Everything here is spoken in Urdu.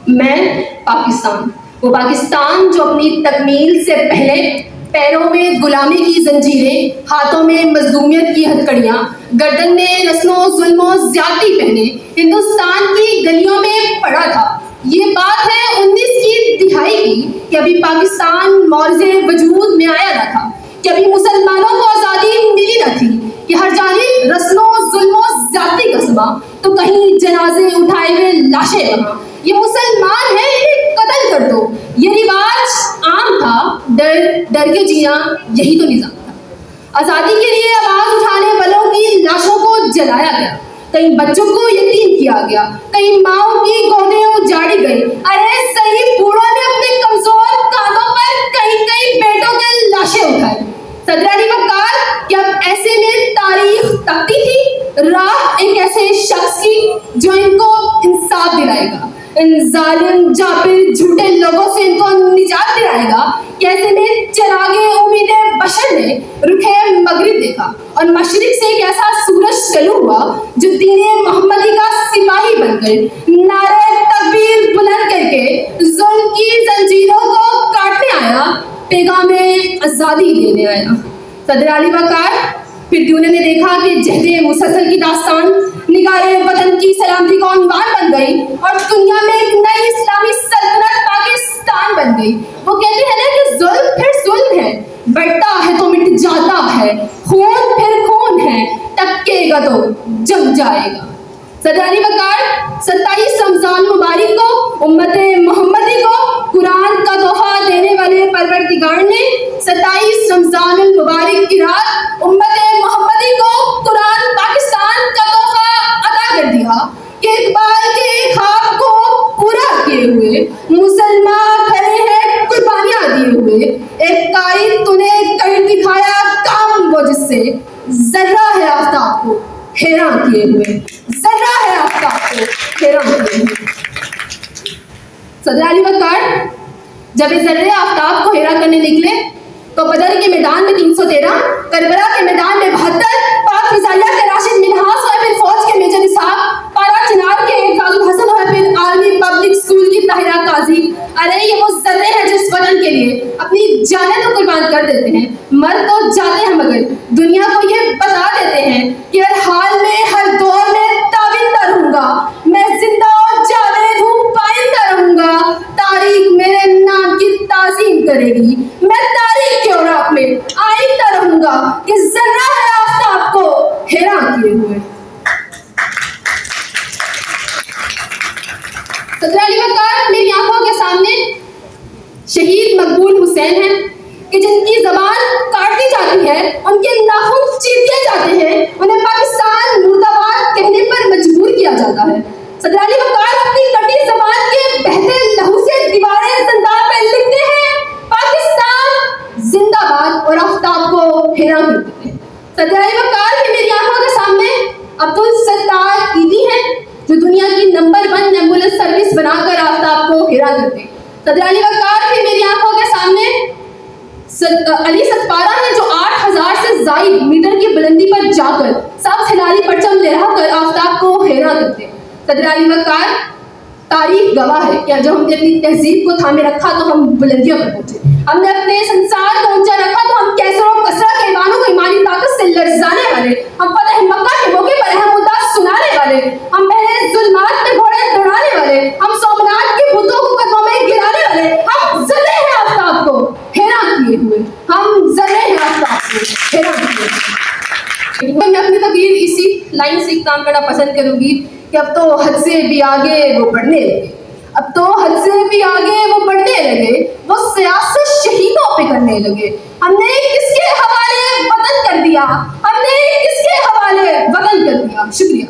میں پاکستان، وہ پاکستان جو اپنی تکمیل سے پہلے پیروں میں غلامی کی زنجیریں، ہاتھوں میں مظلومیت کی ہتھکڑیاں، گردن میں رسم و ظلم و زیادتی پہنے ہندوستان کی گلیوں میں پڑا تھا۔ یہ بات ہے 19 کی دہائی کی کہ ابھی پاکستان معرض وجود میں آیا نہ تھا، کہ ابھی مسلمانوں کو آزادی ملی نہ تھی، کہ ہر جانب رسم و ظلم و زیادتی کا سما، تو کہیں جنازے اٹھائے ہوئے لاشیں وہاں۔ یہ مسلمان ہیں، انہیں قتل کر دو، یہ رواج عام تھا۔ ڈر ڈر کے جینا یہی تو نظام تھا۔ آزادی کے لیے آواز اٹھانے والوں کی لاشوں کو جلایا گیا، کئی بچوں کو یتیم کیا گیا، کئی ماؤں کی گودیں اجاڑی گئی۔ ارے صحیح بوڑھوں نے اپنے کمزور کاندھوں پر کئی کئی بیٹوں کے لاشیں اٹھائی۔ صدر علی وقار کہ اب ایسے میں تاریخ تکتی تھی راہ ایک ایسے شخص کی جو ان کو انصاف دلائے گا، ان ظالم جابر جھوٹے لوگوں سے ان کو نجات دلائے گا۔ کیسے میں چراغے امید بشر نے رخ مغرب دیکھا اور مشرق سے ایک ایسا سورج طلوع ہوا جو دین محمدی کا سپاہی بن کر نعرہ تکبیر بلند کر کے ظلم کی زنجیروں کو کاٹنے آیا، پیغام آزادی دینے آیا۔ صدر علی وقار پھر دنیا نے دیکھا کہ جہد مسلسل کی داستان نگار وطن کی سلامتی کا عنوان بن گئی اور دنیا میں ایک نئی اسلامی سلطنت پاکستان بن گئی۔ وہ کہتے ہیں نا کہ ظلم پھر ظلم ہے، بڑھتا ہے تو مٹ جاتا ہے، خون پھر خون ہے، ٹپکے گا تو جم جائے گا۔ صدر علی وقار 27 رمضان مبارک کو امت محمدی کو قرآن کا تحفہ دینے والے پروردگار نے 27 رمضان المبارک کی رات امت محمدی کو قرآن پاکستان کا تحفہ عطا کر دیا کہ اقبال کے خواب کو پورا کیے ہوئے مسلمان کھڑے ہیں قربانیاں دیے ہوئے۔ ایک قائد تو نے کر دکھایا کام وہ جس سے ذرہ ہے آفتاب کو حیران کیے ہوئے، ذرہ ہے آفتاب کو حیران کیے ہوئے۔ صدر علی وقار جب اس ذرے آفتاب کو حیران کرنے نکلے تو بدر کے میدان میں 313، کربلا کے میدان میں 72، پاک فضائیہ کے راشد منہاس ہوئے، پھر فوج کے میجر اسحاق، پارا چنار کے اعتراض الحسن ہوئے، پھر آرمی پبلک اسکول کی طاہرہ قاضی۔ ارے یہ وہ ذرے ہیں جو اس وطن کے لیے اپنی جانیں تو قربان کر دیتے ہیں، مر تو جاتے ہیں مگر دنیا کو یہ بتا دیتے ہیں کہ ہر حال میں ہر دور میں تابندہ رہوں گا، میں زندہ اور جاوید ہوں، پائندہ رہوں گا، تاریخ میرے نام کی تعظیم کرے گی، میں تاریخ کے اوراق میں آئندہ رہوں گا کہ ذرہ ہے آفتاب کو حیران کیے ہوئے۔ صدر علی وقار میری آنکھوں کے سامنے شہید مقبول حسین ہیں کہ جن کی زبان کاٹ دی جاتی ہے، ان کے ناخن چیر دیے جاتے ہیں، انہیں پاکستان مرد آباد کہنے پر مجبور کیا جاتا ہے۔ صدر علی وقار اپنی کٹی زبان کے بہتے لہو سے دیواریں زندان پہ لکھتے ہیں پاکستان زندہ باد اور آفتاب کو حیران کر دیتے ہیں۔ صدر علی وقار بھی میری آنکھوں کے سامنے عبدالستار عیدی ہیں جو دنیا کی نمبر 1 ایمبولینس سروس بنا کر آفتاب کو حیران کرتے ہیں۔ صدر علی وقار بھی میری آنکھوں کے سامنے علی ستپارہ ہیں جو 8000 سے زائد میٹر کی بلندی پر جا کر سب ہلالی پرچم لہرا کر آفتاب کو حیران کرتے ہیں۔ صدر علی وقار تاریخ گواہ ہے کہ جب ہم نے اپنی تہذیب کو تھامے رکھا تو ہم بلندیوں پر پہنچے، ہم نے اپنے سنسار کو اونچا رکھا تو ہم کیسر و کسرا کے ایوانوں کو ایمانی طاقت سے لرزانے والے، ہم فتح مکہ کے موقع پر اہم مدعا سنانے والے، ہم پہلے ظلمات میں گھوڑے دوڑانے والے، ہم سومنات کے بتوں کو قدموں میں گرانے والے، ہم ذرے ہیں آفتاب کو حیران کیے ہوئے، ہم ذرے ہیں آفتاب کو حیران کیے ہوئے۔ میں اپنی تقریر اسی لائن سے اختتام کرنا پسند کروں گی کہ اب تو حد سے بھی آگے وہ بڑھنے لگے، اب تو حد سے بھی آگے وہ بڑھنے لگے، وہ سیاست شہیدوں پہ کرنے لگے۔ ہم نے کس کے حوالے وطن کر دیا، ہم نے کس کے حوالے وطن کر دیا۔ شکریہ۔